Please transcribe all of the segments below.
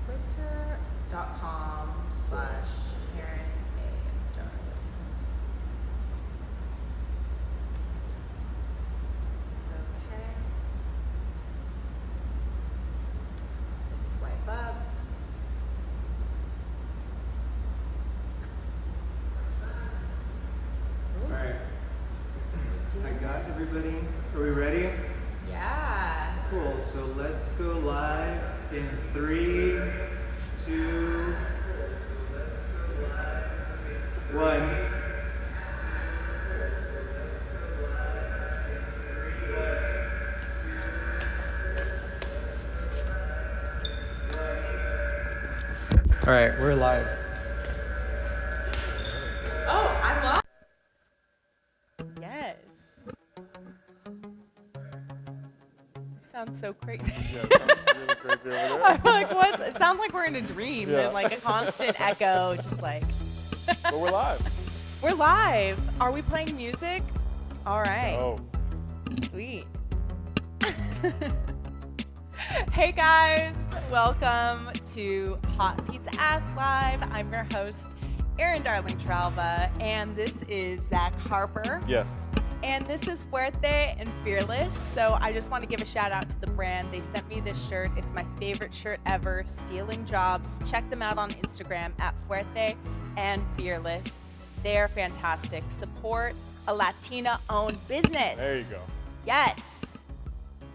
Twitter.com/Karen A. Darling. Okay. So swipe up. All right. I got everybody. Are we ready? Yeah. Cool. So let's go live in 3, 2, 1. All right, we're live. Oh, I'm live. Yes. Sounds so crazy. Yeah, it sounds really crazy over there. I'm like, what? It sounds like we're in a dream. Yeah. There's like a constant echo, just like. But we're live. We're live. Are we playing music? All right. Oh, Sweet. Hey guys, welcome to Hot Pizza Ass Live. I'm your host, Erin Darling Tralva, and this is Zach Harper. yes. And this is Fuerte and Fearless. So I just want to give a shout out to the brand. They sent me this shirt. It's my favorite shirt ever, Stealing Jobs. Check them out on Instagram at Fuerte and Fearless. They're fantastic. Support a Latina-owned business. There you go. Yes.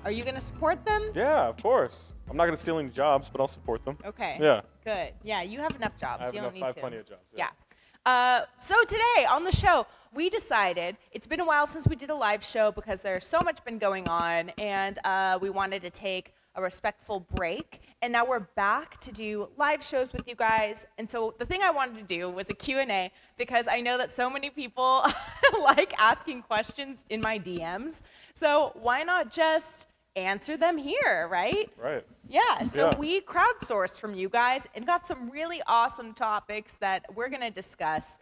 Are you going to support them? Yeah, of course. I'm not going to steal any jobs, but I'll support them. Okay. Yeah. Good. Yeah, you have enough jobs. I have you don't enough. need I have to. plenty of jobs. Yeah. So today on the show, we decided it's been a while since we did a live show because there's so much been going on, and we wanted to take a respectful break. And now we're back to do live shows with you guys. And so the thing I wanted to do was a Q&A because I know that so many people like asking questions in my DMs. So why not just answer them here, right? Right. Yeah, so Yeah. we crowdsourced from you guys and got some really awesome topics that we're going to discuss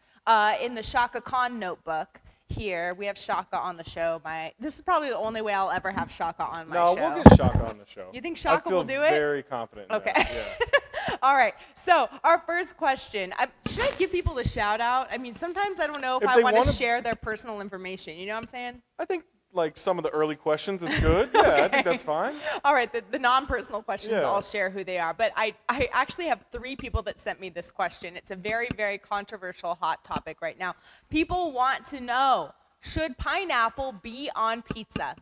in the Shaka Khan notebook here. We have Shaka on the show. This is probably the only way I'll ever have Shaka on my No, show. we'll get Shaka on the show. You think Shaka will do it? I feel very confident in Okay. that. Yeah. All right, so our first question. Should I give people a shout out? I mean, sometimes I don't know if If I they want to wanna- share their personal information. You know what I'm saying? I think like some of the early questions is good. Yeah, I think that's fine. All right, the non-personal questions, Yeah. I'll share who they are. But I actually have 3 people that sent me this question. It's a very, very controversial, hot topic right now. People want to know, should pineapple be on pizza?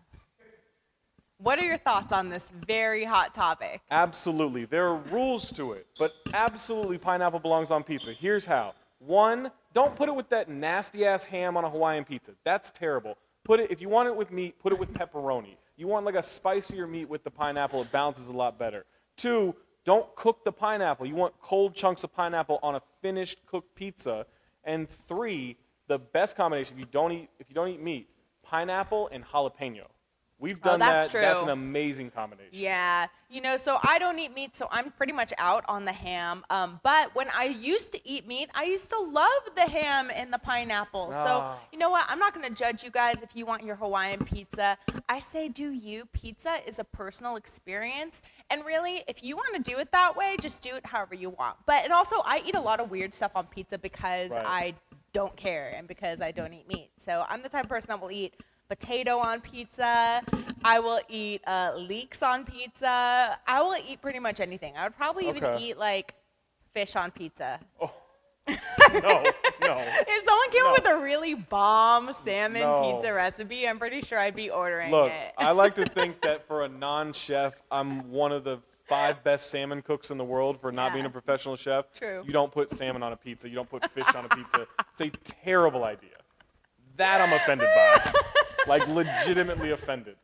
What are your thoughts on this very hot topic? Absolutely. There are rules to it, but absolutely pineapple belongs on pizza. Here's how. 1, don't put it with that nasty-ass ham on a Hawaiian pizza. That's terrible. If you want it with meat, put it with pepperoni. You want like a spicier meat with the pineapple, it bounces a lot better. 2, don't cook the pineapple. You want cold chunks of pineapple on a finished cooked pizza. And 3, the best combination if you don't eat meat, pineapple and jalapeno. We've done that's that. That's true. an amazing combination. Yeah, so I don't eat meat, so I'm pretty much out on the ham. But when I used to eat meat, I used to love the ham and the pineapple. So Ah. you know what? I'm not going to judge you guys if you want your Hawaiian pizza. I say do you. Pizza is a personal experience. And really, if you want to do it that way, just do it however you want. And also, I eat a lot of weird stuff on pizza because Right. I don't care and because I don't eat meat. So I'm the type of person that will eat potato on pizza. I will eat leeks on pizza. I will eat pretty much anything. I would probably even Okay. eat like fish on pizza. Oh. No. If someone came up No. with a really bomb salmon No. pizza recipe, I'm pretty sure I'd be ordering Look, it. I like to think that for a non-chef, I'm one of the 5 best salmon cooks in the world for not Yeah. being a professional chef. True. You don't put salmon on a pizza. You don't put fish on a pizza. It's a terrible idea. That I'm offended by. Like legitimately offended.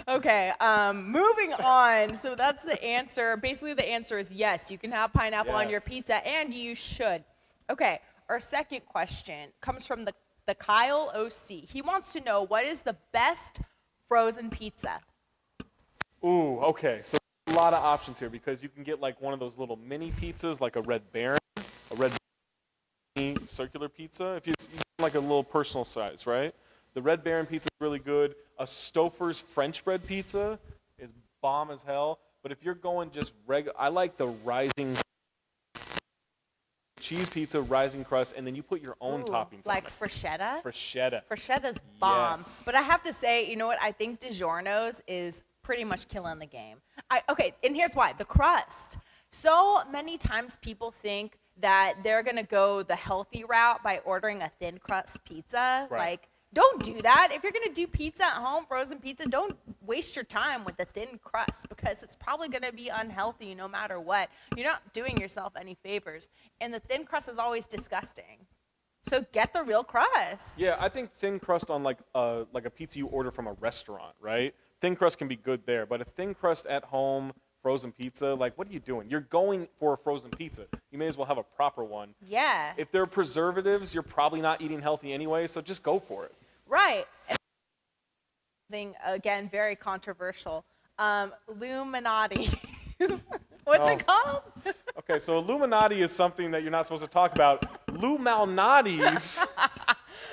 Okay, moving on. So that's the answer. Basically, the answer is yes, you can have pineapple on your Yes. pizza, and you should. Okay, our second question comes from the Kyle OC. He wants to know, what is the best frozen pizza? Ooh, okay. So a lot of options here because you can get like one of those little mini pizzas, like a Red Baron, a Red Baron circular pizza. If you like a little personal size, right? The Red Baron pizza is really good. A Stouffer's French bread pizza is bomb as hell. But if you're going just regular, I like the Rising cheese pizza, rising crust, and then you put your own Ooh, toppings like on it. bruschetta. Bruschetta. Bruschetta's bomb. Yes. But I have to say, you know what? I think DiGiorno's is pretty much killing the game. Okay, and here's why. The crust. So many times people think that they're going to go the healthy route by ordering a thin crust pizza. Right. Like, don't do that. If you're going to do pizza at home, frozen pizza, don't waste your time with the thin crust because it's probably going to be unhealthy no matter what. You're not doing yourself any favors. And the thin crust is always disgusting. So get the real crust. Yeah, I think thin crust on like a pizza you order from a restaurant, right? Thin crust can be good there, but a thin crust at home frozen pizza, like what are you doing? You're going for a frozen pizza. You may as well have a proper one. Yeah. If there are preservatives, you're probably not eating healthy anyway, so just go for it. Right. And thing again, very controversial. Illuminati. What's it called? Okay, so Illuminati is something that you're not supposed to talk about. Lou Malnati's.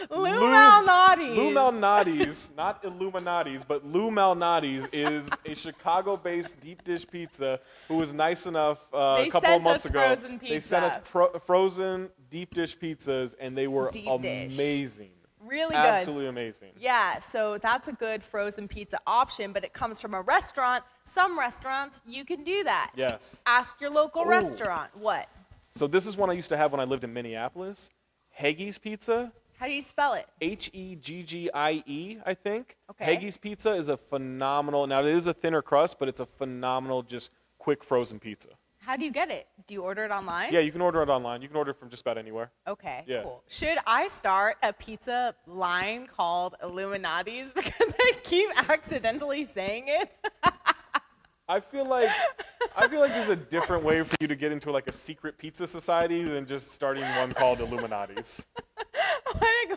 Lou Malnati's. Lou Malnati's, not Illuminati's, but Lou Malnati's is a Chicago-based deep dish pizza who was nice enough a couple of months ago. Frozen They sent us pizza. frozen deep dish pizzas, and they were Deep dish. amazing. Really good. Absolutely amazing. Yeah, so that's a good frozen pizza option, but it comes from a restaurant. Some restaurants, you can do that. Yes. Ask your local Ooh. restaurant. What? So this is one I used to have when I lived in Minneapolis. Heggie's Pizza. How do you spell it? Hegggie, I think. Okay. Heggie's Pizza is a phenomenal, now it is a thinner crust, but it's a phenomenal, just quick frozen pizza. How do you get it? Do you order it online? Yeah, you can order it online. You can order it from just about anywhere. Okay, Yeah. cool. Should I start a pizza line called Illuminati's because I keep accidentally saying it? I feel like there's a different way for you to get into like a secret pizza society than just starting one called Illuminati's.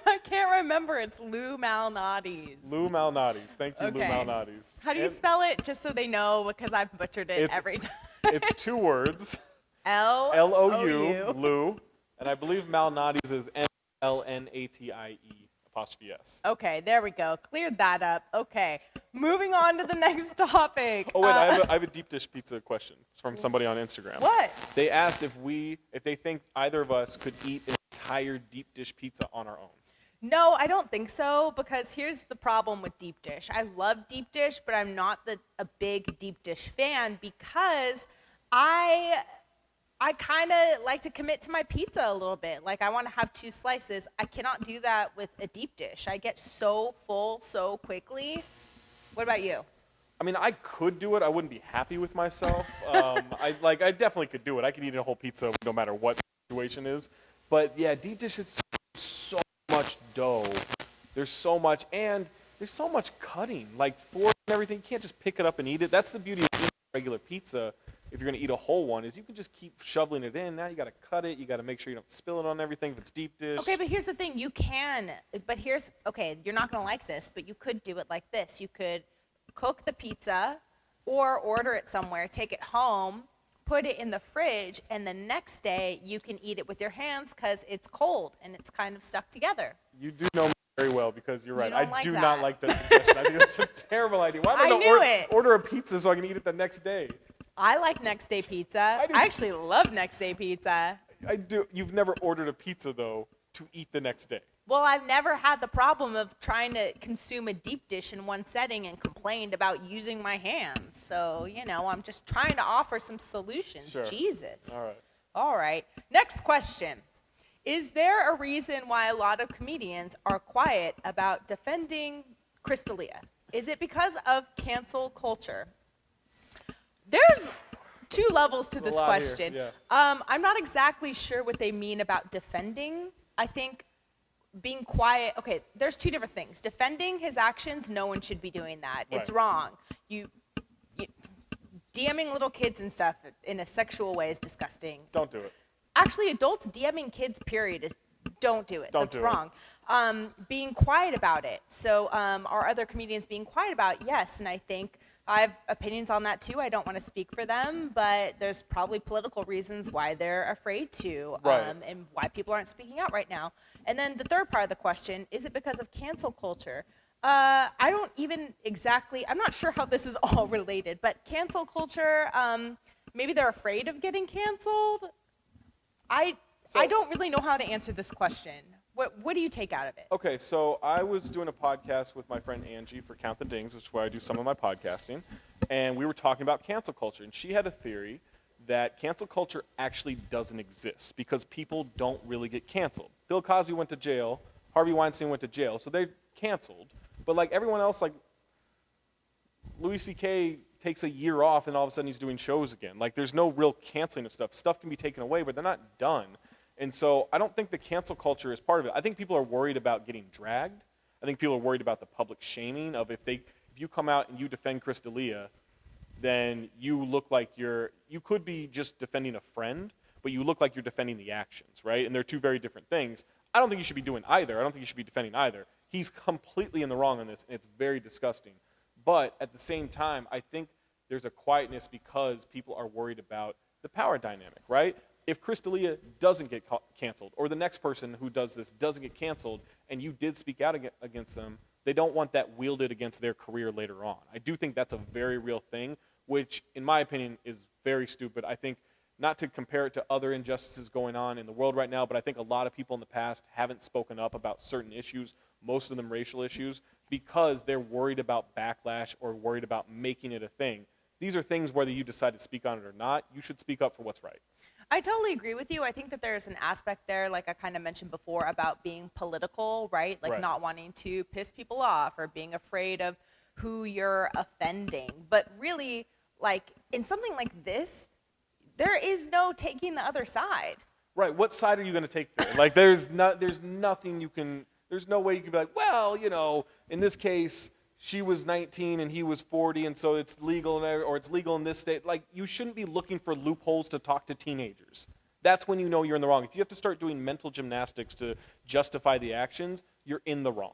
I can't remember. It's Lou Malnati's. Lou Malnati's. Thank you, Lou Okay. Malnati's. How do you And spell it? Just so they know, because I've butchered it It's- every time. It's 2 words. L-O-U. L-O-U, Lou. And I believe Malnati's is M-L-N-A-T-I-E'. Okay, there we go. Cleared that up. Okay, moving on to the next topic. Oh wait, I have a deep dish pizza question from somebody on Instagram. What? They asked if they think either of us could eat an entire deep dish pizza on our own. No, I don't think so, because here's the problem with deep dish. I love deep dish, but I'm not a big deep dish fan because I kind of like to commit to my pizza a little bit. Like, I want to have 2 slices. I cannot do that with a deep dish. I get so full so quickly. What about you? I mean, I could do it. I wouldn't be happy with myself. I definitely could do it. I could eat a whole pizza no matter what the situation is. But yeah, deep dish is so much dough. There's so much, and there's so much cutting. Like fork and everything, you can't just pick it up and eat it. That's the beauty of eating regular pizza. If you're gonna eat a whole one, is you can just keep shoveling it in. Now you gotta cut it. You gotta make sure you don't spill it on everything if it's deep dish. Okay, but here's the thing. You can, but okay, you're not going to like this, but you could do it like this. You could cook the pizza or order it somewhere, take it home, put it in the fridge, and the next day you can eat it with your hands because it's cold and it's kind of stuck together. You do know me very well because you're right. don't I like do that. not like that suggestion. I think that's a terrible idea. Why I am I knew not it. order a pizza so I can eat it the next day? I like next day pizza. do I actually love next day pizza. I do. You've never ordered a pizza though to eat the next day. Well, I've never had the problem of trying to consume a deep dish in one setting and complained about using my hands. So, I'm just trying to offer some solutions. Sure. Jesus. All right. All right. Next question. Is there a reason why a lot of comedians are quiet about defending Crystalia? Is it because of cancel culture? There's 2 levels to this lot here, question. yeah. I'm not exactly sure what they mean about defending. I think being quiet, okay, there's 2 different things. Defending his actions, no one should be doing that. It's Right. wrong. You DMing little kids and stuff in a sexual way is disgusting. Don't do it. Actually, adults DMing kids, period, don't do it. Don't That's do it. wrong. Being quiet about it. So are other comedians being quiet about it? Yes, and I think I have opinions on that too. I don't want to speak for them, but there's probably political reasons why they're afraid to, Right. and why people aren't speaking out right now. And then the third part of the question, is it because of cancel culture? I don't even exactly, I'm not sure how this is all related, but cancel culture, maybe they're afraid of getting canceled. I don't really know how to answer this question. What do you take out of it? Okay, so I was doing a podcast with my friend Angie for Count the Dings, which is where I do some of my podcasting, and we were talking about cancel culture, and she had a theory that cancel culture actually doesn't exist because people don't really get canceled. Bill Cosby went to jail, Harvey Weinstein went to jail, so they're canceled, but like everyone else, like Louis C.K. takes a year off and all of a sudden he's doing shows again. Like there's no real canceling of stuff. Stuff can be taken away, but they're not done. And so I don't think the cancel culture is part of it. I think people are worried about getting dragged. I think people are worried about the public shaming of if you come out and you defend Chris D'Elia, then you look like you could be just defending a friend, but you look like you're defending the actions, right? And they're two very different things. I don't think you should be doing either. I don't think you should be defending either. He's completely in the wrong on this, and it's very disgusting. But at the same time, I think there's a quietness because people are worried about the power dynamic, right? If Chris D'Elia doesn't get canceled, or the next person who does this doesn't get canceled, and you did speak out against them, they don't want that wielded against their career later on. I do think that's a very real thing, which, in my opinion, is very stupid. I think, not to compare it to other injustices going on in the world right now, but I think a lot of people in the past haven't spoken up about certain issues, most of them racial issues, because they're worried about backlash or worried about making it a thing. These are things, whether you decide to speak on it or not, you should speak up for what's right. I totally agree with you. I think that there's an aspect there, like I kind of mentioned before, about being political, right? Like Right. not wanting to piss people off or being afraid of who you're offending. But really, like in something like this, there is no taking the other side. Right, what side are you going to take there? Like, there's nothing you can, there's no way you can be like, well, in this case, she was 19 and he was 40, and so it's legal, or it's legal in this state. Like, you shouldn't be looking for loopholes to talk to teenagers. That's when you know you're in the wrong. If you have to start doing mental gymnastics to justify the actions, you're in the wrong.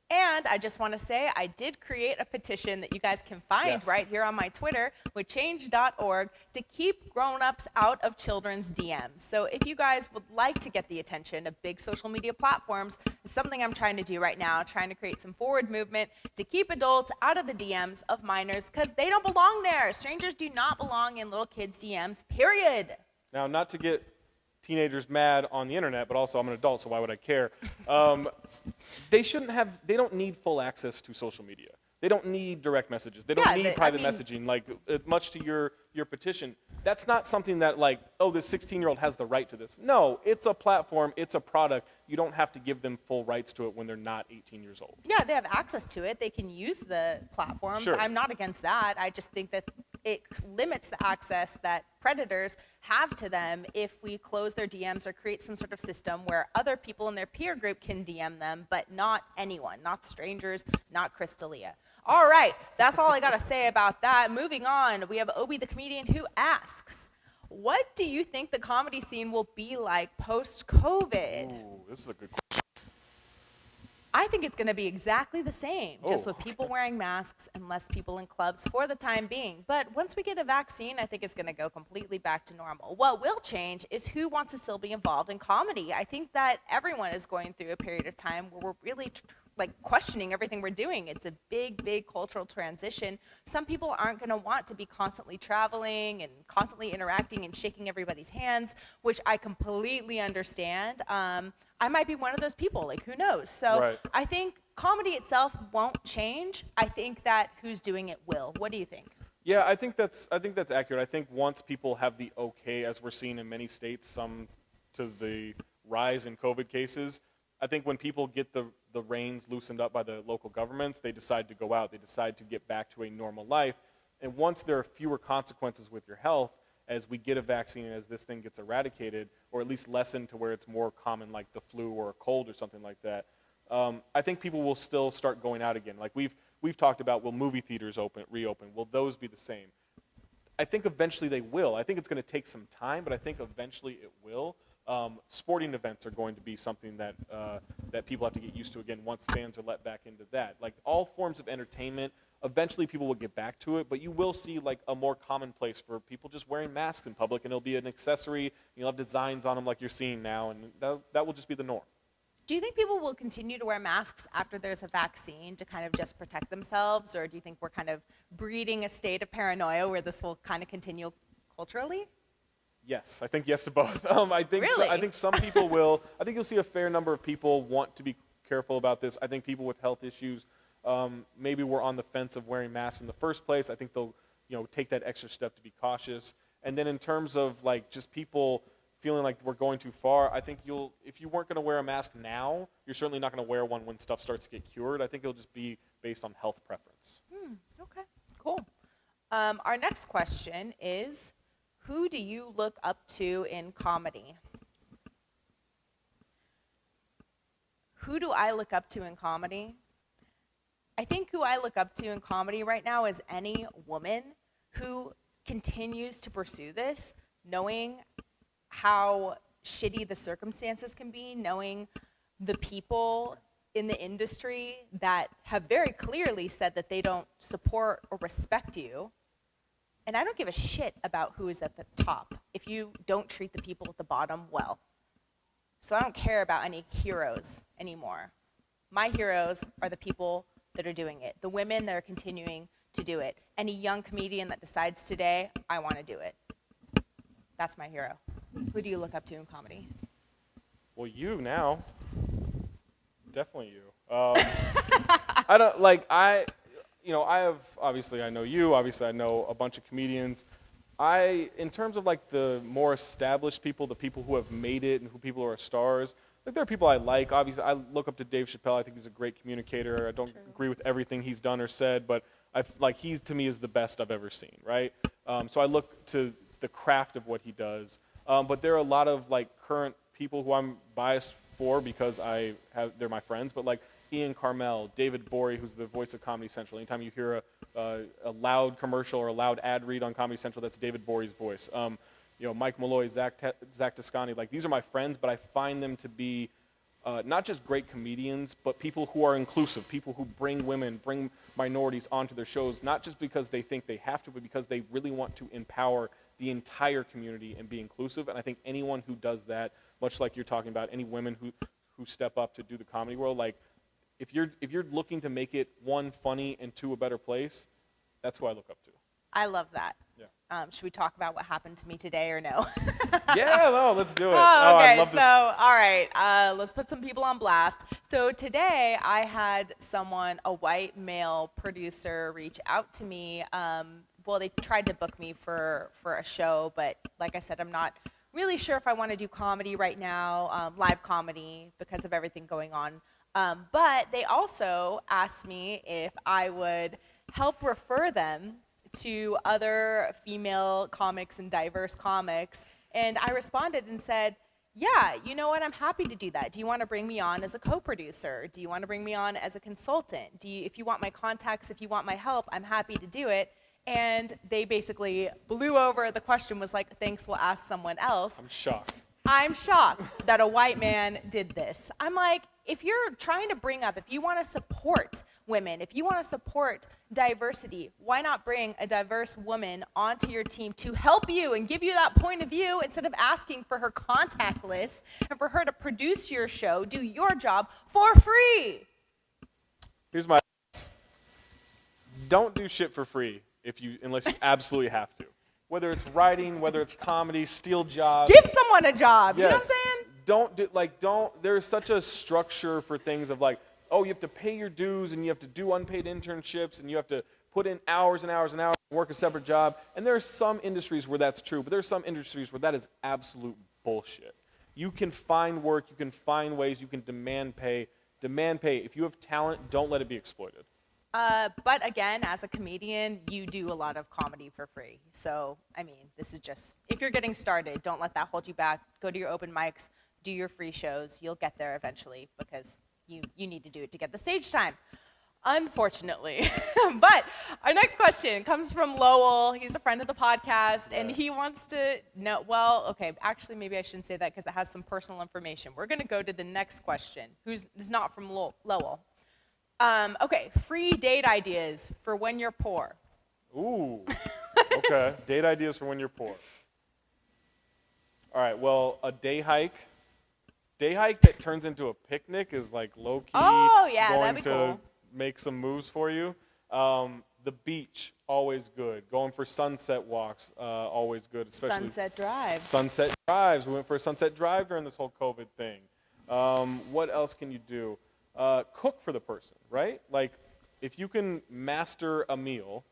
And I just want to say I did create a petition that you guys can find Yes. right here on my Twitter with change.org to keep grown-ups out of children's DMs. So if you guys would like to get the attention of big social media platforms, it's something I'm trying to do right now, trying to create some forward movement to keep adults out of the DMs of minors because they don't belong there. Strangers do not belong in little kids' DMs, period. Now, not to get teenagers mad on the internet, but also I'm an adult, so why would I care? They don't need full access to social media. They don't need direct messages. They don't need private messaging, like much to your petition. That's not something that like, oh, this 16-year-old has the right to this. No, it's a platform, it's a product. You don't have to give them full rights to it when they're not 18 years old. Yeah, they have access to it. They can use the platforms. Sure. I'm not against that. I just think that it limits the access that predators have to them if we close their DMs or create some sort of system where other people in their peer group can DM them, but not anyone, not strangers, not Chris D'Elia. All right, that's all I got to say about that. Moving on, we have Obi the comedian who asks, what do you think the comedy scene will be like post-COVID? Ooh, this is a good question. I think it's going to be exactly the same, just Oh, with people wearing masks and less people in clubs for the time being. But once we get a vaccine, I think it's going to go completely back to normal. What will change is who wants to still be involved in comedy. I think that everyone is going through a period of time where we're really questioning everything we're doing. It's a big, big cultural transition. Some people aren't going to want to be constantly traveling and constantly interacting and shaking everybody's hands, which I completely understand. I might be one of those people, like who knows? So Right. I think comedy itself won't change. I think that who's doing it will. What do you think? Yeah, I think that's accurate. I think once people have the okay, as we're seeing in many states, some to the rise in COVID cases, I think when people get the reins loosened up by the local governments, they decide to go out. They decide to get back to a normal life. And once there are fewer consequences with your health, as we get a vaccine and as this thing gets eradicated, or at least lessened to where it's more common like the flu or a cold or something like that, I think people will still start going out again. Like we've talked about, will movie theaters reopen? Will those be the same? I think eventually they will. I think it's going to take some time, but I think eventually it will. Sporting events are going to be something that people have to get used to again once fans are let back into that. Like all forms of entertainment, eventually people will get back to it, but you will see like a more commonplace for people just wearing masks in public, and it'll be an accessory. You'll have designs on them like you're seeing now, and that will just be the norm. Do you think people will continue to wear masks after there's a vaccine to kind of just protect themselves, or do you think we're kind of breeding a state of paranoia where this will kind of continue culturally? Yes, I think yes to both. I think Really? I think some people will. I think you'll see a fair number of people want to be careful about this. I think people with health issues maybe were on the fence of wearing masks in the first place. I think they'll take that extra step to be cautious. And then in terms of like just people feeling like we're going too far, I think if you weren't going to wear a mask now, you're certainly not going to wear one when stuff starts to get cured. I think it'll just be based on health preference. Okay, cool. Our next question is, who do you look up to in comedy? Who do I look up to in comedy? I think who I look up to in comedy right now is any woman who continues to pursue this, knowing how shitty the circumstances can be, knowing the people in the industry that have very clearly said that they don't support or respect you. And I don't give a shit about who is at the top if you don't treat the people at the bottom well. So I don't care about any heroes anymore. My heroes are the people that are doing it, the women that are continuing to do it. Any young comedian that decides today, I want to do it. That's my hero. Who do you look up to in comedy? Well, you now. Definitely you. I don't like I have obviously I know you. Obviously I know a bunch of comedians. In terms of like the more established people, the people who have made it and who people who are stars, like there are people I like. Obviously I look up to Dave Chappelle. I think he's a great communicator. I don't agree with everything he's done or said, but he to me is the best I've ever seen. Right. So I look to the craft of what he does. But there are a lot of like current people who I'm biased for because they're my friends, but like Ian Carmel, David Bory, who's the voice of Comedy Central. Anytime you hear a loud commercial or a loud ad read on Comedy Central, that's David Bory's voice. Mike Malloy, Zach Toscani, like these are my friends, but I find them to be not just great comedians, but people who are inclusive, people who bring women, bring minorities onto their shows, not just because they think they have to, but because they really want to empower the entire community and be inclusive. And I think anyone who does that, much like you're talking about, any women who step up to do the comedy world, like if you're looking to make it one funny and two a better place, that's who I look up to. I love that. Yeah. Should we talk about what happened to me today or no? Yeah, no, let's do it. Oh, okay. I love So, all right, let's put some people on blast. So today I had a white male producer, reach out to me. Well, they tried to book me for a show, but like I said, I'm not really sure if I want to do comedy right now, live comedy, because of everything going on. But they also asked me if I would help refer them to other female comics and diverse comics. And I responded and said, yeah, you know what, I'm happy to do that. Do you want to bring me on as a co-producer? Do you want to bring me on as a consultant? If you want my contacts, if you want my help, I'm happy to do it. And they basically blew over. The question was like, thanks, we'll ask someone else. I'm shocked. I'm shocked that a white man did this. I'm like, if you're trying to bring up, if you want to support women, if you want to support diversity, why not bring a diverse woman onto your team to help you and give you that point of view instead of asking for her contact list and for her to produce your show, do your job for free? Here's my advice. Don't do shit for free unless you absolutely have to. Whether it's writing, whether it's comedy, steal jobs. Give someone a job. Yes. You know what I'm saying? There's such a structure for things of like, oh, you have to pay your dues and you have to do unpaid internships and you have to put in hours and hours and hours and work a separate job. And there are some industries where that's true, but there are some industries where that is absolute bullshit. You can find work, you can find ways, you can demand pay. Demand pay. If you have talent, don't let it be exploited. But again, as a comedian, you do a lot of comedy for free. So, I mean, this is just, if you're getting started, don't let that hold you back. Go to your open mics, do your free shows. You'll get there eventually because you need to do it to get the stage time, unfortunately. But our next question comes from Lowell. He's a friend of the podcast, and he wants to know, well, okay, actually, maybe I shouldn't say that because it has some personal information. We're going to go to the next question, who's not from Lowell. Okay, free date ideas for when you're poor. Ooh, okay. Date ideas for when you're poor. All right, well, a day hike that turns into a picnic is like low-key Oh, yeah, going that'd be to cool. make some moves for you. The beach, always good. Going for sunset walks, always good. Especially Sunset Drive. sunset drives. We went for a sunset drive during this whole COVID thing. What else can you do? Cook for the person, right? Like, if you can master a meal,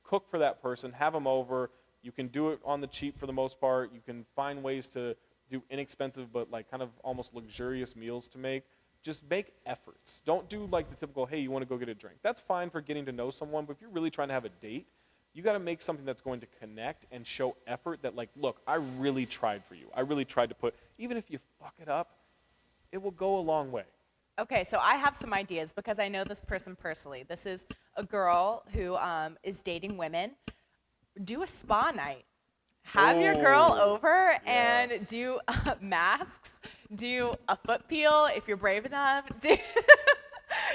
cook for that person, have them over. You can do it on the cheap for the most part. You can find ways to do inexpensive but like kind of almost luxurious meals to make. Just make efforts. Don't do like the typical, hey, you want to go get a drink. That's fine for getting to know someone, but if you're really trying to have a date, you got to make something that's going to connect and show effort that like, look, I really tried for you. I really tried to put, even if you fuck it up, it will go a long way. Okay, so I have some ideas because I know this person personally. This is a girl who is dating women. Do a spa night. Have your girl Oh, over and yes. do masks. Do a foot peel if you're brave enough. Do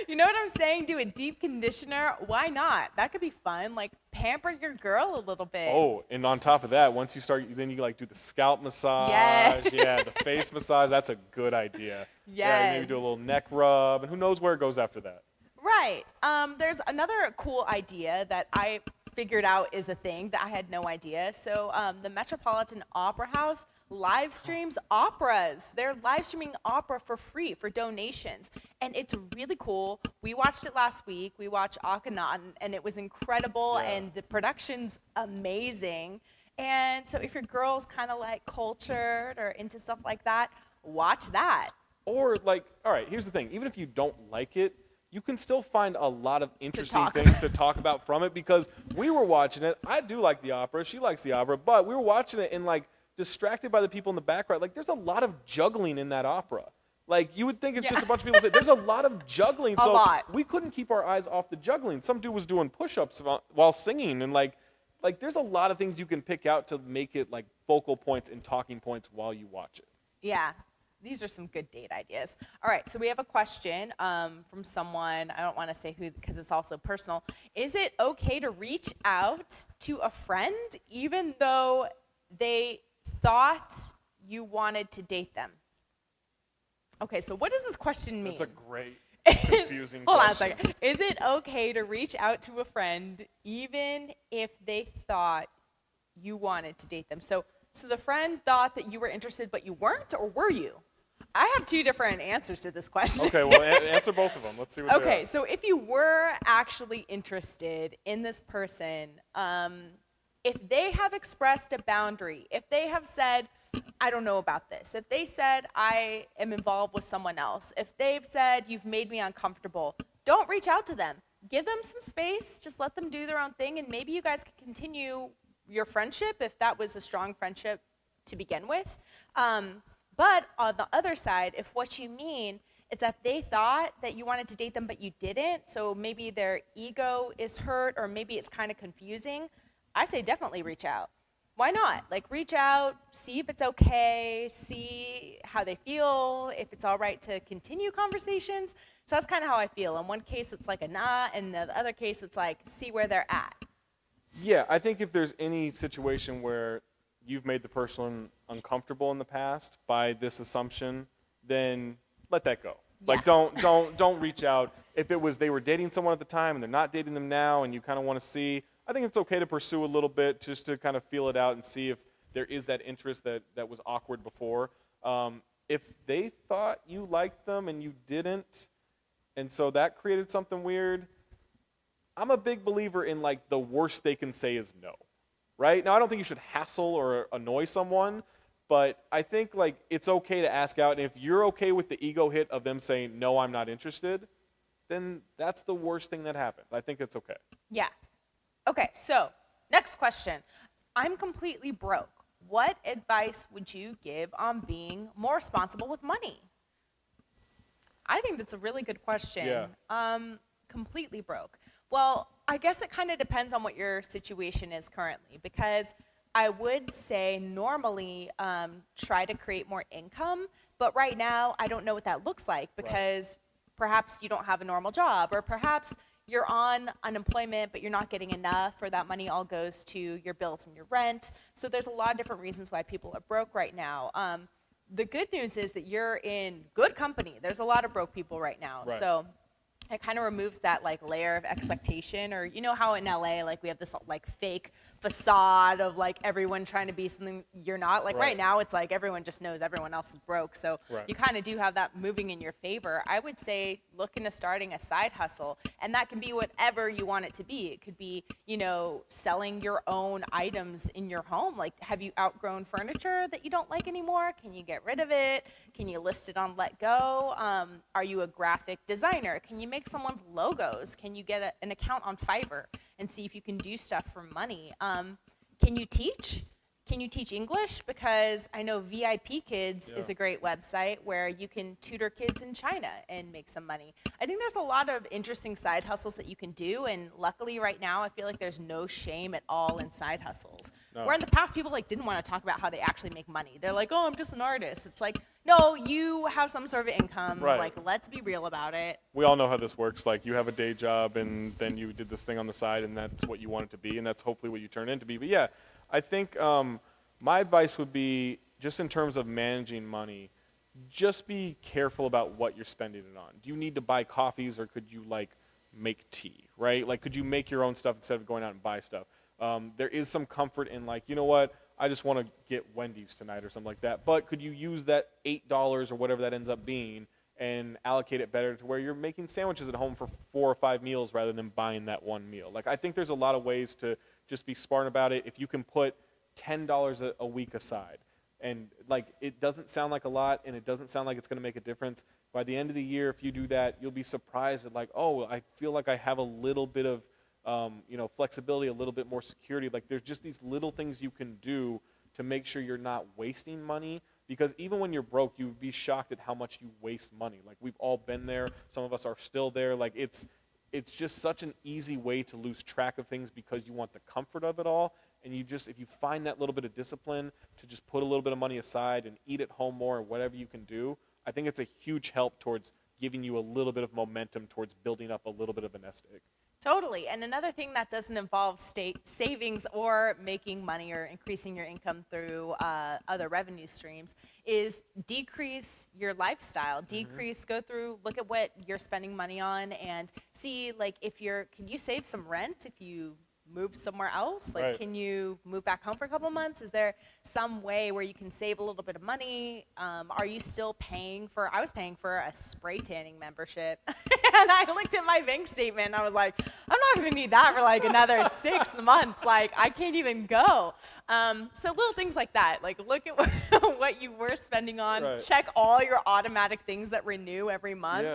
you know what I'm saying? Do a deep conditioner. Why not? That could be fun. Like, pamper your girl a little bit. Oh, and on top of that, once you start, then you like do the scalp massage. Yes. Yeah, the face massage. That's a good idea. Yeah, maybe do a Yes. little neck rub, and who knows where it goes after that. Right. There's another cool idea that I figured out is a thing that I had no idea. So the Metropolitan Opera House live streams operas. They're live streaming opera for free for donations. And it's really cool. We watched it last week. We watched Akhenaten, and it was incredible, Yeah. and the production's amazing. And so if your girl's kind of like cultured or into stuff like that, watch that. Or like, all right, here's the thing. Even if you don't like it, you can still find a lot of interesting talk things to talk about from it because we were watching it. I do like the opera. She likes the opera. But we were watching it and like distracted by the people in the background. Like there's a lot of juggling in that opera. Like you would think it's Yeah. just a bunch of people say there's a lot of juggling. A So lot. we couldn't keep our eyes off the juggling. Some dude was doing push-ups while singing and like there's a lot of things you can pick out to make it like focal points and talking points while you watch it. Yeah, these are some good date ideas. All right, so we have a question from someone. I don't want to say who because it's also personal. Is it okay to reach out to a friend even though they thought you wanted to date them? Okay, so what does this question mean? That's a great confusing Hold on a question. second. Is it okay to reach out to a friend even if they thought you wanted to date them? So the friend thought that you were interested, but you weren't, or were you? I have two different answers to this question. Okay, well, answer both of them. Let's see what they Okay, are. so if you were actually interested in this person, if they have expressed a boundary, if they have said, I don't know about this, if they said, I am involved with someone else, if they've said, you've made me uncomfortable, don't reach out to them. Give them some space, just let them do their own thing, and maybe you guys can continue your friendship if that was a strong friendship to begin with. But on the other side, if what you mean is that they thought that you wanted to date them but you didn't, so maybe their ego is hurt or maybe it's kind of confusing, I say definitely reach out. Why not? Like reach out, see if it's okay, see how they feel, if it's all right to continue conversations. So that's kind of how I feel. In one case, it's like a nah, and in the other case, it's like see where they're at. Yeah, I think if there's any situation where you've made the person uncomfortable in the past by this assumption, then let that go. Like Yeah. don't reach out. If it was they were dating someone at the time and they're not dating them now and you kind of want to see, I think it's okay to pursue a little bit just to kind of feel it out and see if there is that interest that was awkward before. If they thought you liked them and you didn't, and so that created something weird, I'm a big believer in like the worst they can say is no. Right? Now, I don't think you should hassle or annoy someone, but I think like it's okay to ask out. And if you're okay with the ego hit of them saying, no, I'm not interested, then that's the worst thing that happens. I think it's okay. Yeah. Okay, so next question. I'm completely broke. What advice would you give on being more responsible with money? I think that's a really good question. Yeah. Completely broke. Well, I guess it kind of depends on what your situation is currently, because I would say normally try to create more income, but right now I don't know what that looks like because perhaps you don't have a normal job, or perhaps you're on unemployment but you're not getting enough, or that money all goes to your bills and your rent. So there's a lot of different reasons why people are broke right now. The good news is that you're in good company. There's a lot of broke people right now. Right. So it kind of removes that like layer of expectation, or you know how in LA like we have this like fake facade of like everyone trying to be something you're not. Like right now it's like everyone just knows everyone else is broke, so you kind of do have that moving in your favor. I would say look into starting a side hustle, and that can be whatever you want it to be. It could be, you know, selling your own items in your home. Like, have you outgrown furniture that you don't like anymore? Can you get rid of it? Can you list it on Let Go? Are you a graphic designer? Can you make someone's logos? Can you get an account on Fiverr and see if you can do stuff for money? Can you teach? Can you teach English? Because I know VIP Kids is a great website where you can tutor kids in China and make some money. I think there's a lot of interesting side hustles that you can do, and luckily right now I feel like there's no shame at all in side hustles. Where in the past people like didn't want to talk about how they actually make money. They're like, oh, I'm just an artist. It's like, no, you have some sort of income. Like, let's be real about it. We all know how this works. Like, you have a day job, and then you did this thing on the side, and that's what you want it to be, and that's hopefully what you turn into be. But yeah, I think my advice would be, just in terms of managing money, just be careful about what you're spending it on. Do you need to buy coffees, or could you like make tea, right? Like, could you make your own stuff instead of going out and buy stuff? There is some comfort in like, you know what, I just want to get Wendy's tonight or something like that. But could you use that $8 or whatever that ends up being and allocate it better to where you're making sandwiches at home for 4 or 5 meals rather than buying that one meal? Like, I think there's a lot of ways to just be smart about it. If you can put $10 a week aside, and like, it doesn't sound like a lot, and it doesn't sound like it's going to make a difference. By the end of the year, if you do that, you'll be surprised at like, oh, I feel like I have a little bit of flexibility, a little bit more security. Like, there's just these little things you can do to make sure you're not wasting money. Because even when you're broke, you'd be shocked at how much you waste money. Like, we've all been there. Some of us are still there. Like, it's just such an easy way to lose track of things because you want the comfort of it all. And you just, if you find that little bit of discipline to just put a little bit of money aside and eat at home more or whatever you can do, I think it's a huge help towards giving you a little bit of momentum towards building up a little bit of a nest egg. Totally. And another thing that doesn't involve state savings or making money or increasing your income through other revenue streams is decrease your lifestyle. Decrease, go through, look at what you're spending money on and see, like, can you save some rent if you move somewhere else? Like, can you move back home for a couple months? Is there some way where you can save a little bit of money? Are you still I was paying for a spray tanning membership. And I looked at my bank statement and I was like, I'm not going to need that for like another 6 months. Like, I can't even go. So little things like that. Like, look at what you were spending on. Check all your automatic things that renew every month.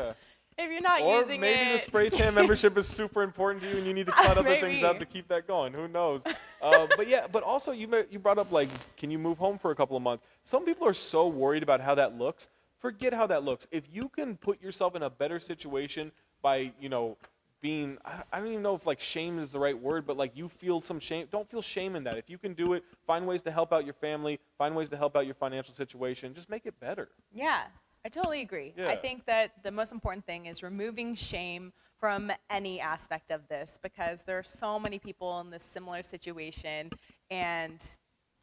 If you're not using it. Or maybe the spray tan membership is super important to you and you need to cut other things out to keep that going. Who knows? But also you brought up, like, can you move home for a couple of months? Some people are so worried about how that looks. Forget how that looks. If you can put yourself in a better situation by, being, I don't even know if like shame is the right word, but like you feel some shame, don't feel shame in that. If you can do it, find ways to help out your family, find ways to help out your financial situation, just make it better. Yeah. I totally agree. Yeah. I think that the most important thing is removing shame from any aspect of this, because there are so many people in this similar situation, and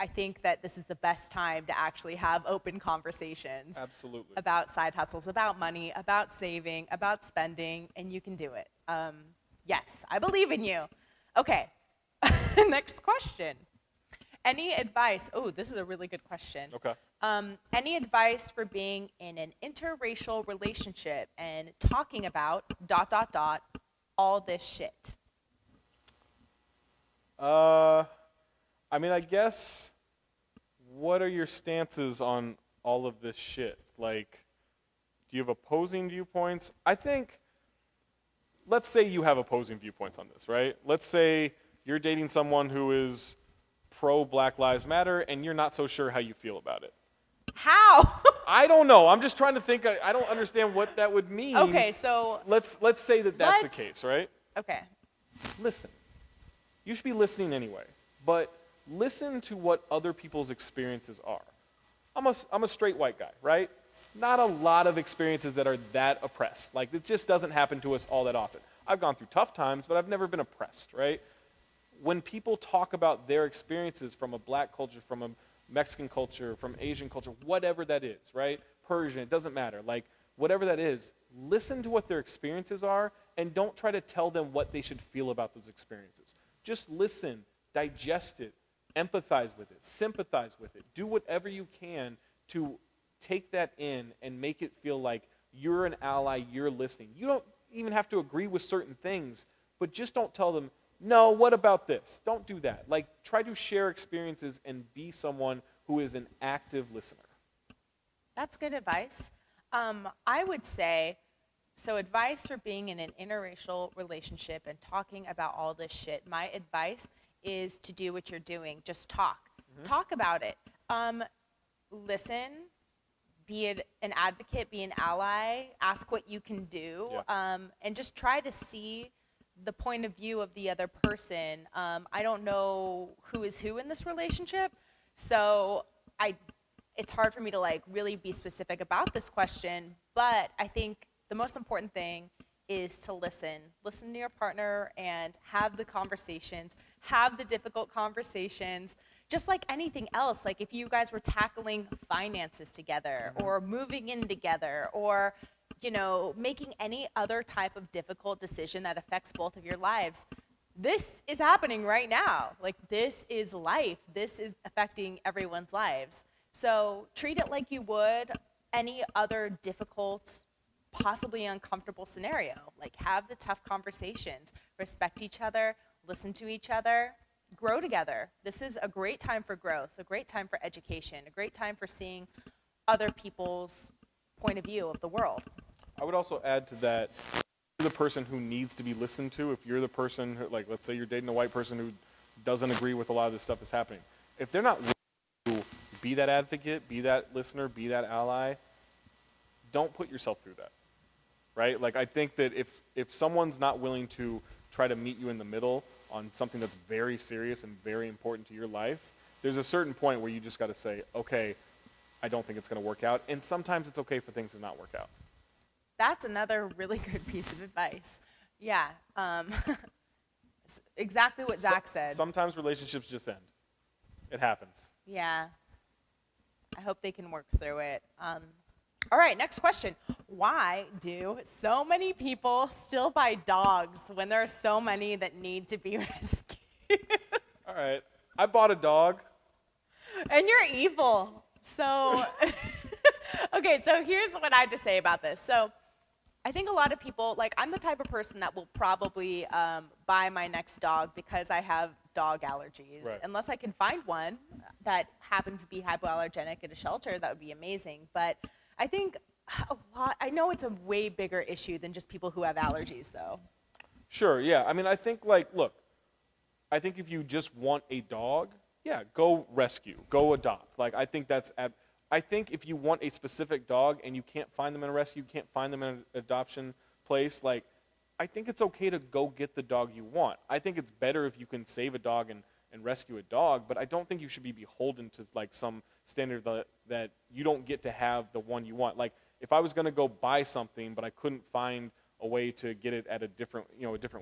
I think that this is the best time to actually have open conversations. Absolutely. About side hustles, about money, about saving, about spending, and you can do it. Yes, I believe in you. Okay, next question. Any advice? Oh, this is a really good question. Okay. Any advice for being in an interracial relationship and talking about ... all this shit? I mean, I guess, what are your stances on all of this shit? Like, do you have opposing viewpoints? I think, let's say you have opposing viewpoints on this, right? Let's say you're dating someone who is pro Black Lives Matter and you're not so sure how you feel about it. How? I don't know. I'm just trying to think. I don't understand what that would mean. Okay, so let's say that's the case, right? Okay. Listen. You should be listening anyway, but listen to what other people's experiences are. I'm a straight white guy, right? Not a lot of experiences that are that oppressed. Like, it just doesn't happen to us all that often. I've gone through tough times, but I've never been oppressed, right? When people talk about their experiences from a black culture, from a Mexican culture, from Asian culture, whatever that is, right? Persian, it doesn't matter. Like, whatever that is, listen to what their experiences are and don't try to tell them what they should feel about those experiences. Just listen, digest it, empathize with it, sympathize with it. Do whatever you can to take that in and make it feel like you're an ally, you're listening. You don't even have to agree with certain things, but just don't tell them, no, what about this? Don't do that. Like, try to share experiences and be someone who is an active listener. That's good advice. I would say, so advice for being in an interracial relationship and talking about all this shit, my advice is to do what you're doing. Just talk. Talk about it. Listen, be an advocate, be an ally, ask what you can do, Yes. and just try to see the point of view of the other person. I don't know who is who in this relationship, so it's hard for me to like really be specific about this question, but I think the most important thing is to listen. Listen to your partner and have the conversations, have the difficult conversations, just like anything else. Like if you guys were tackling finances together or moving in together or, you know, making any other type of difficult decision that affects both of your lives, this is happening right now. Like this is life. This is affecting everyone's lives. So treat it like you would any other difficult, possibly uncomfortable scenario. Like have the tough conversations, respect each other, listen to each other, grow together. This is a great time for growth, a great time for education, a great time for seeing other people's point of view of the world. I would also add to that, if you're the person who needs to be listened to, if you're the person who, like, let's say you're dating a white person who doesn't agree with a lot of this stuff that's happening, if they're not willing to be that advocate, be that listener, be that ally, don't put yourself through that, right? Like, I think that if someone's not willing to try to meet you in the middle on something that's very serious and very important to your life, there's a certain point where you just got to say, okay, I don't think it's going to work out, and sometimes it's okay for things to not work out. That's another really good piece of advice. Yeah, exactly what Zach said. Sometimes relationships just end. It happens. Yeah, I hope they can work through it. All right, next question. Why do so many people still buy dogs when there are so many that need to be rescued? All right. I bought a dog. And you're evil. So, okay, so here's what I have to say about this. So, I think a lot of people, like, I'm the type of person that will probably buy my next dog because I have dog allergies. Right. Unless I can find one that happens to be hypoallergenic at a shelter, that would be amazing. But I think I know it's a way bigger issue than just people who have allergies, though. Sure, yeah. I mean, I think, like, look, I think if you just want a dog, yeah, go rescue, go adopt. Like, I think I think if you want a specific dog and you can't find them in a rescue, can't find them in an adoption place, like, I think it's okay to go get the dog you want. I think it's better if you can save a dog and rescue a dog, but I don't think you should be beholden to, like, some standard that you don't get to have the one you want. Like, if I was going to go buy something, but I couldn't find a way to get it at a different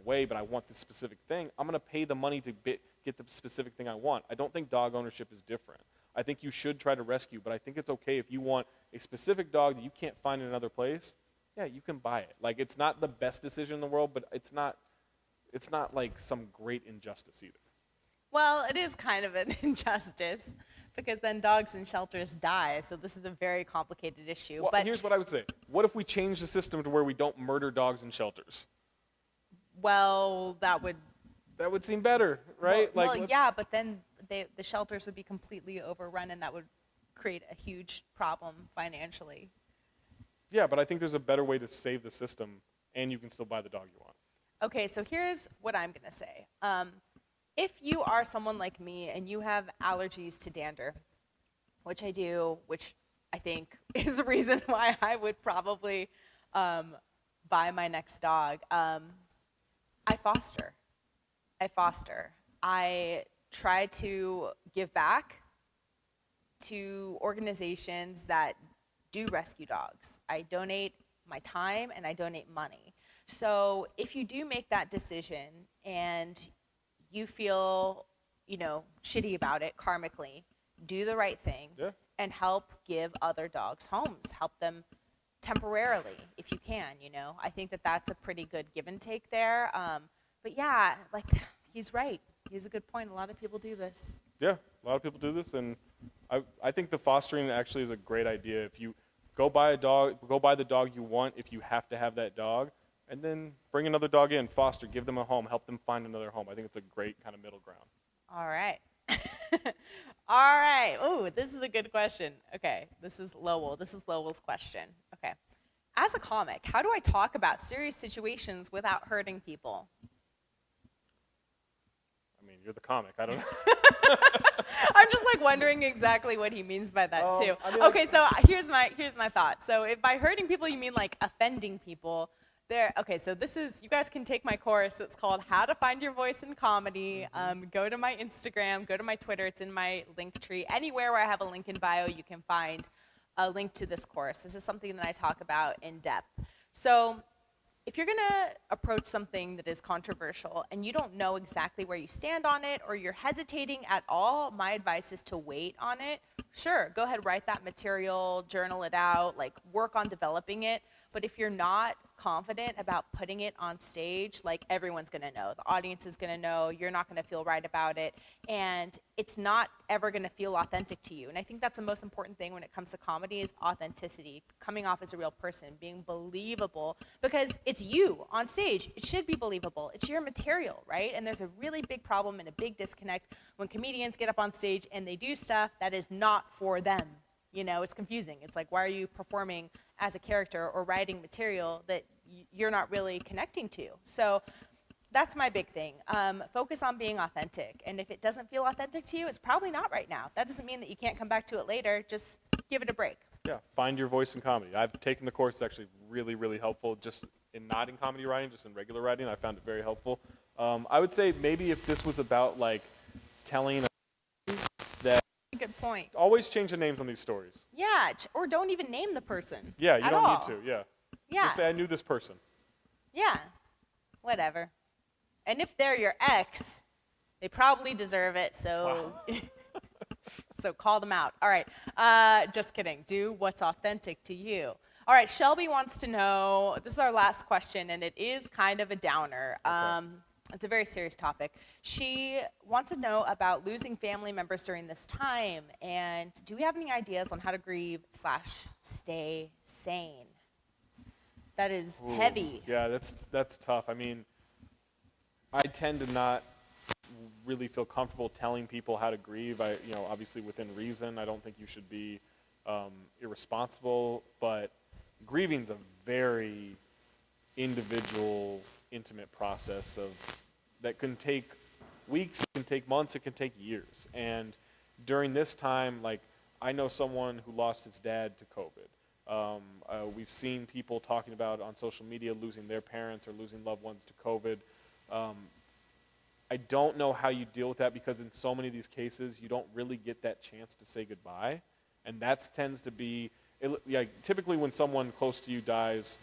way, but I want this specific thing, I'm going to pay the money to get the specific thing I want. I don't think dog ownership is different. I think you should try to rescue, but I think it's okay if you want a specific dog that you can't find in another place, yeah, you can buy it. Like, it's not the best decision in the world, but it's not like some great injustice either. Well, it is kind of an injustice because then dogs in shelters die, so this is a very complicated issue. Well, but here's what I would say. What if we change the system to where we don't murder dogs in shelters? well, that would seem better, right? Well, Like, yeah, but then the shelters would be completely overrun, and that would create a huge problem financially. yeah, but I think there's a better way to save the system, and you can still buy the dog you want. Okay, so here's what I'm going to say. If you are someone like me and you have allergies to dander, which I do, which I think is a reason why I would probably buy my next dog, I foster. I try to give back to organizations that do rescue dogs. I donate my time and I donate money. So if you do make that decision and you feel, shitty about it karmically, do the right thing Yeah. and help give other dogs homes. Help them temporarily if you can, you know. I think that that's a pretty good give and take there. But yeah, like he's right. He has a good point. A lot of people do this. Yeah, a lot of people do this, and I think the fostering actually is a great idea. If you go buy the dog you want if you have to have that dog, and then bring another dog in, foster, give them a home, help them find another home. I think it's a great kind of middle ground. All right. All right. Ooh, this is a good question. Okay, this is Lowell. This is Lowell's question. Okay. As a comic, how do I talk about serious situations without hurting people? I mean, you're the comic. I don't know. I'm just like wondering exactly what he means by that too. I mean, Okay, so here's my thought. So if by hurting people you mean like offending people, okay, so this is, you guys can take my course. It's called How to Find Your Voice in Comedy. Go to my Instagram, go to my Twitter. It's in my link tree. Anywhere where I have a link in bio, you can find a link to this course. This is something that I talk about in depth. So if you're gonna approach something that is controversial and you don't know exactly where you stand on it, or you're hesitating at all, my advice is to wait on it. Sure, go ahead, write that material, journal it out, like work on developing it. But if you're not confident about putting it on stage, like everyone's gonna know. The audience is gonna know, you're not gonna feel right about it, and it's not ever gonna feel authentic to you. And I think that's the most important thing when it comes to comedy is authenticity, coming off as a real person, being believable, because it's you on stage. It should be believable. It's your material, right? And there's a really big problem and a big disconnect when comedians get up on stage and they do stuff that is not for them. You know, it's confusing. It's like, why are you performing as a character or writing material that you're not really connecting to? So that's my big thing. Focus on being authentic. And if it doesn't feel authentic to you, it's probably not right now. That doesn't mean that you can't come back to it later. Just give it a break. Yeah, find your voice in comedy. I've taken the course. It's actually really, really helpful, just not in comedy writing, just in regular writing. I found it very helpful. I would say maybe if this was about like telling that, Good point. always change the names on these stories. Yeah, or don't even name the person. Yeah, you at don't all. need to. Yeah. Yeah. Just say I knew this person. Yeah. Whatever. And if they're your ex, they probably deserve it. So, so call them out. All right. Just kidding. Do what's authentic to you. All right. Shelby wants to know. This is our last question, and it is kind of a downer. Okay. It's a very serious topic. She wants to know about losing family members during this time, and do we have any ideas on how to grieve / stay sane? That is Ooh, heavy. Yeah, that's tough. I mean, I tend to not really feel comfortable telling people how to grieve. Obviously within reason. I don't think you should be irresponsible, but grieving's a very individual, intimate process that can take weeks, it can take months, it can take years. And during this time, like, I know someone who lost his dad to COVID. We've seen people talking about on social media losing their parents or losing loved ones to COVID. I don't know how you deal with that, because in so many of these cases, you don't really get that chance to say goodbye. And that tends to be, typically when someone close to you dies,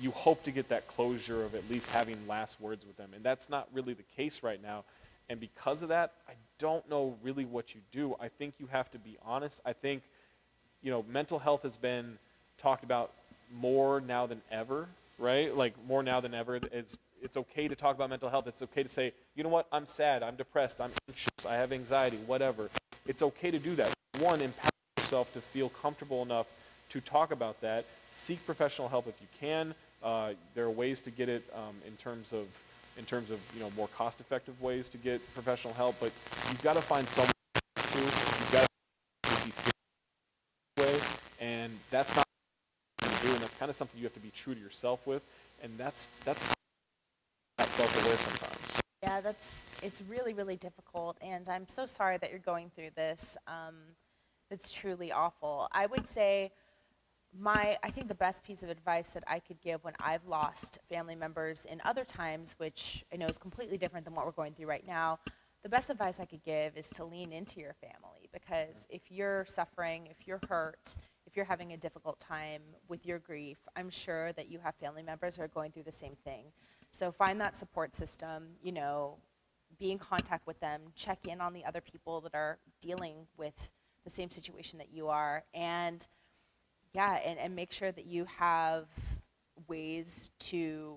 you hope to get that closure of at least having last words with them. And that's not really the case right now. And because of that, I don't know really what you do. I think you have to be honest. I think, mental health has been talked about more now than ever, right? Like, more now than ever. It's okay to talk about mental health. It's okay to say, you know what, I'm sad, I'm depressed, I'm anxious, I have anxiety, whatever. It's okay to do that. One, empower yourself to feel comfortable enough to talk about that. Seek professional help if you can. There are ways to get it in terms of more cost-effective ways to get professional help, but you've got to find someone to. You've got to be scared way, and that's not what you do, and that's kind of something you have to be true to yourself with, and that's not self-aware sometimes. Yeah, it's really, really difficult, and I'm so sorry that you're going through this. It's truly awful. I would say I think the best piece of advice that I could give when I've lost family members in other times, which I know is completely different than what we're going through right now, the best advice I could give is to lean into your family, because if you're suffering, if you're hurt, if you're having a difficult time with your grief, I'm sure that you have family members who are going through the same thing. So find that support system, be in contact with them, check in on the other people that are dealing with the same situation that you are, and yeah, and make sure that you have ways to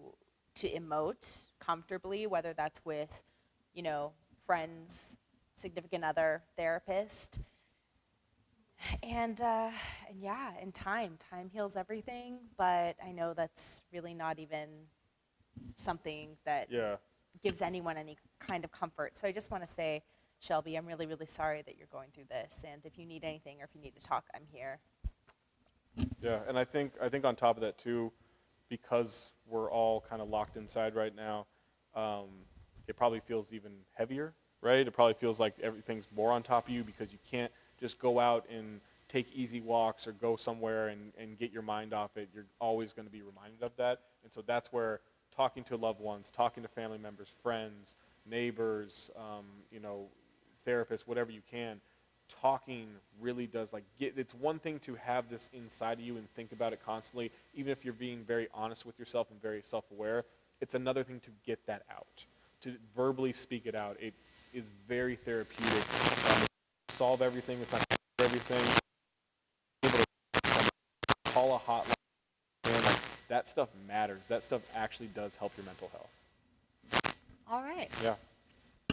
emote comfortably, whether that's with, you know, friends, significant other, therapist, and yeah, and time heals everything. But I know that's really not even something that Yeah. gives anyone any kind of comfort. So I just want to say, Shelby, I'm really, really sorry that you're going through this. And if you need anything or if you need to talk, I'm here. Yeah, and I think on top of that too, because we're all kind of locked inside right now, it probably feels even heavier, right? It probably feels like everything's more on top of you because you can't just go out and take easy walks or go somewhere and get your mind off it. You're always going to be reminded of that. And so that's where talking to loved ones, talking to family members, friends, neighbors, you know, therapists, whatever you can, talking really does, like, it's one thing to have this inside of you and think about it constantly, even if you're being very honest with yourself and very self-aware. It's another thing to get that out, to verbally speak it out. It is very therapeutic. Solve everything. It's not everything. Able to call a hotline. And like, that stuff matters. That stuff actually does help your mental health. All right. Yeah.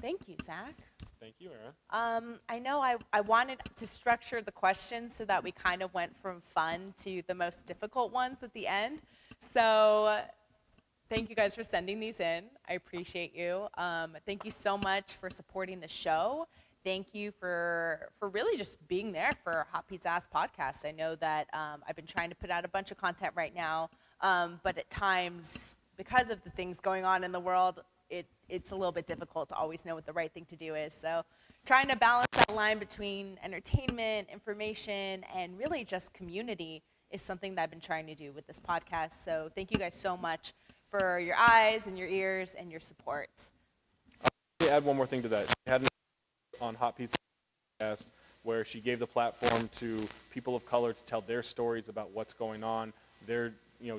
Thank you, Zach. Thank you, Aaron. I know I wanted to structure the questions so that we kind of went from fun to the most difficult ones at the end. So thank you guys for sending these in. I appreciate you. Thank you so much for supporting the show. Thank you for really just being there for Hot Pizza Ass Podcast. I know that I've been trying to put out a bunch of content right now, but at times, because of the things going on in the world, it's a little bit difficult to always know what the right thing to do is. So trying to balance that line between entertainment, information, and really just community is something that I've been trying to do with this podcast. So thank you guys so much for your eyes and your ears and your support. Let me add one more thing to that. She had an on Hot Pizza Podcast where she gave the platform to people of color to tell their stories about what's going on, their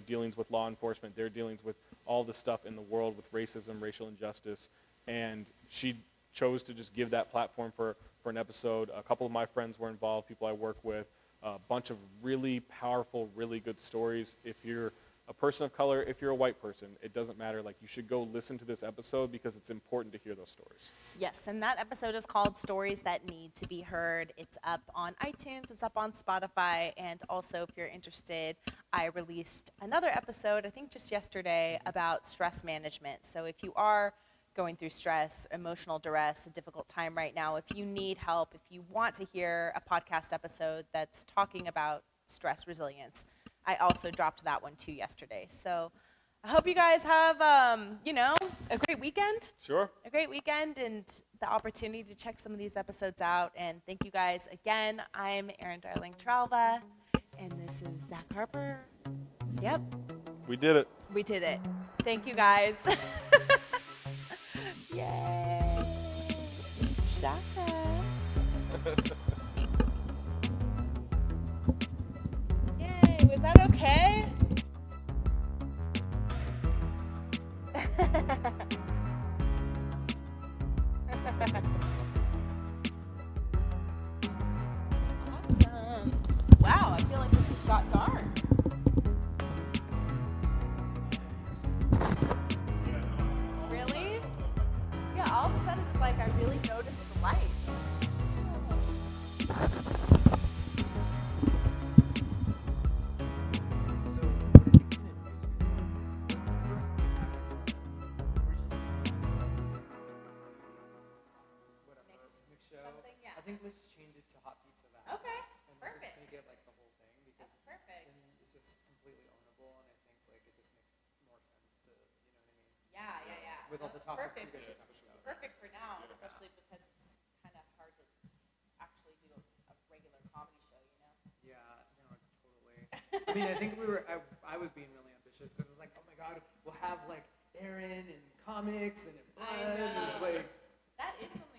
dealings with law enforcement, their dealings with all the stuff in the world with racism, racial injustice, and she chose to just give that platform for an episode. A couple of my friends were involved, people I work with, a bunch of really powerful, really good stories. If you're a person of color, if you're a white person, it doesn't matter. Like, you should go listen to this episode because it's important to hear those stories. Yes, and that episode is called Stories That Need to Be Heard. It's up on iTunes, it's up on Spotify, and also if you're interested, I released another episode, I think just yesterday, about stress management. So if you are going through stress, emotional duress, a difficult time right now, if you need help, if you want to hear a podcast episode that's talking about stress resilience, I also dropped that one too yesterday. So I hope you guys have, a great weekend. Sure. A great weekend and the opportunity to check some of these episodes out. And thank you guys again. I'm Erin Darling Tralva, and this is Zach Harper. Yep. We did it. We did it. Thank you guys. Yay. Shaka. Yay. Was that okay? Awesome. Wow, I feel like this has got dark. Really? Yeah, all of a sudden it's like I really noticed the lights. Something, yeah. I think let's change it to Hot Pizza Valley. Okay, And perfect. just make it like the whole thing because That's perfect. then it's just completely ownable, and I think like it just makes more sense to, you know what I mean? Yeah. With all the That's topics perfect. you guys have about. Perfect for now, especially because it's kind of hard to actually do a regular comedy show, you know? Yeah, no, totally. I mean, I think I was being really ambitious because it's like, oh my God, we'll have like Aaron and comics and I Bud. know. It's like, That is something